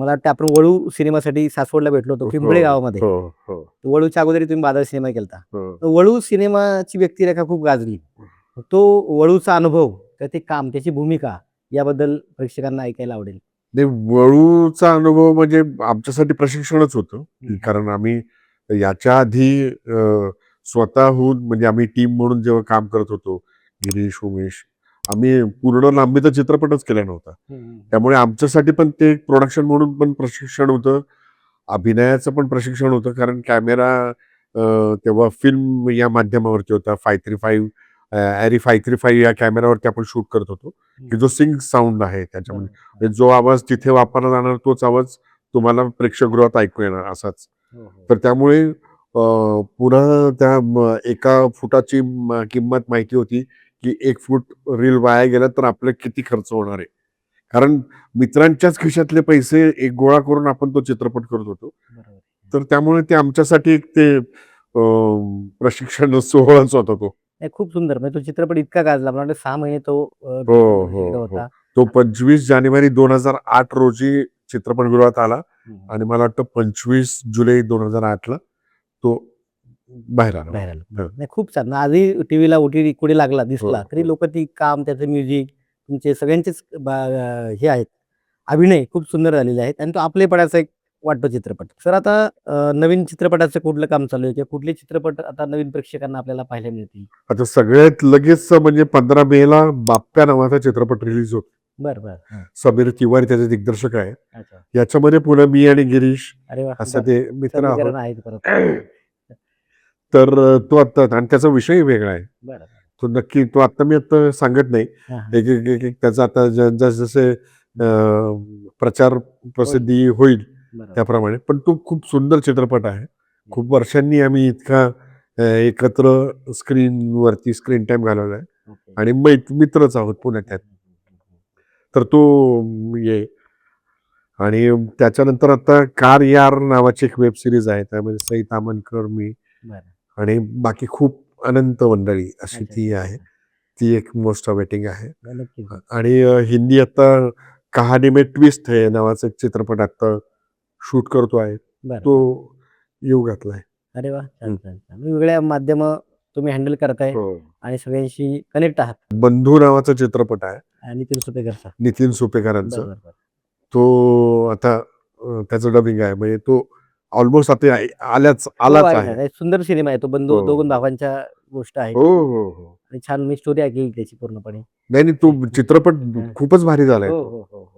मला वाटतं आपण वळू सिनेमासाठी सासवडला भेटलो होतो, पिंपळे गावामध्ये. हो, हो. वळूच्या अगोदर तुम्ही बादल सिनेमा केलता. हो. तर वळू सिनेमाची व्यक्तिरेखा खूप गाजली. तो वळूचा अनुभव, तर ते काम, त्याची भूमिका याबद्दल प्रेक्षकांना ऐकायला आवडेल. नाही, वळूचा अनुभव म्हणजे आमच्यासाठी प्रशिक्षणच होतं. कारण आम्ही याच्या आधी स्वतःहून म्हणजे आम्ही टीम म्हणून जेव्हा काम करत होतो, गिरीश, उमेश, आम्ही पूर्ण लांबीचा चित्रपटच केला नव्हता. त्यामुळे आमच्यासाठी पण ते एक प्रोडक्शन म्हणून पण प्रशिक्षण होतं. अभिनयाचं पण प्रशिक्षण होतं. कारण कॅमेरा तेव्हा फिल्म या माध्यमावरती होता. 535 ॲरी 535 या कॅमेरावरती आपण शूट करत होतो, की जो सिंग साऊंड आहे त्याच्यामध्ये. जो आवाज तिथे वापरला जाणार तोच आवाज तुम्हाला प्रेक्षकगृहात ऐकू येणार असाच. तर त्यामुळे पुन्हा त्या एका फुटाची किंमत माहिती होती, की 1 फूट रील वाया गेला तर आपले किती खर्च होणार आहे. कारण मित्रांच्याच खिशातले पैसे एक गोळा करून आपण तो चित्रपट करत होतो. तर त्यामुळे ते आमच्यासाठी एक ते प्रशिक्षण सोहळाच होता तो. नाही, खूप सुंदर. म्हणजे तो चित्रपट इतका गाजला. मला वाटतं 6 महिने तो हो, हो, हे हो. होता. तो 25 जानेवारी 2008 रोजी चित्रपटगृहात आला आणि मला वाटतं 25 जुलै 2008ला तो बाहेर आला. बाहेर आलं. हं. नाही, खूप छान. आजही टीव्हीला OTT कुठे लागला, दिसला, हो, तरी हो. लोकं ती काम, त्याचं म्युझिक, तुमचे सगळ्यांचेच हे आहेत, अभिनय खूप सुंदर झालेले आहेत आणि तो आपलेपणाचा एक वाटतो चित्रपट. सर, आता नवीन चित्रपटाचं कुठलं काम चालू आहे किंवा कुठले चित्रपट आता नवीन प्रेक्षकांना आपल्याला पाहायला मिळतील? आता सगळ्यात लगेच म्हणजे 15 मेला बाप्प्या नावाचा चित्रपट रिलीज होतो. बरं, बरं. हां. समीर तिवारी त्याचे दिग्दर्शक आहे. अच्छा. याच्यामध्ये पुन्हा मी आणि गिरीश अरे वाह! असं ते मित्र आहोत. समीकरण आहेत परत. तर तो आत्ता आणि त्याचा विषय वेगळा आहे. बरं. तो नक्की तो आत्ता मी आत्ता सांगत नाही. हां, हां. एक त्याचा आता जसजसे प्रचार प्रसिद्धी होईल बरोबर. त्याप्रमाणे. पण तो खूप सुंदर चित्रपट आहे. खूप वर्षांनी आम्ही इतका एकत्र स्क्रीनवरती स्क्रीन टाईम घालवला आहे ओके. आणि मित्रच आहोत पुण्यात. तर तो ये आणि त्याच्यानंतर आता कार यार नावाची एक वेब सिरीज आहे. त्यामध्ये सई तामणकर, मी बरं. आणि बाकी खूप अनंत मंडळी अशी अच्छा, ती अच्छा. आहे. ती एक मोस्ट अवेटिंग आहे. नक्कीच. आणि हिंदी आता कहाणी में ट्विस्ट है नावाचा एक चित्रपट आता शूट करतो आहे. बरं. तो येऊ घातलाय. अरे वाह! छान, छान, छान. वेगवेगळ्या माध्यमं तुम्ही हँडल करताय हो. आणि सगळ्यांशी कनेक्ट आहात. बंधू नावाचा चित्रपट आहे. आणि नितीन सुपेकरचा. नितीन सुपेकरांचा. बरं, बरं, बरं. तो आता त्याचं डबिंग आहे. म्हणजे तो ऑलमोस्ट आता हो, आलाच आहे आहे. ना. एक सुंदर सिनेमा आहे तो. हो, दोघं हो. भावांच्या गोष्ट आहे हो, हो, हो. आणि छान मी स्टोरी ऐकली त्याची पूर्णपणे. नाही, तो चित्रपट खूपच भारी झालाय हो, तो. हो, हो, हो.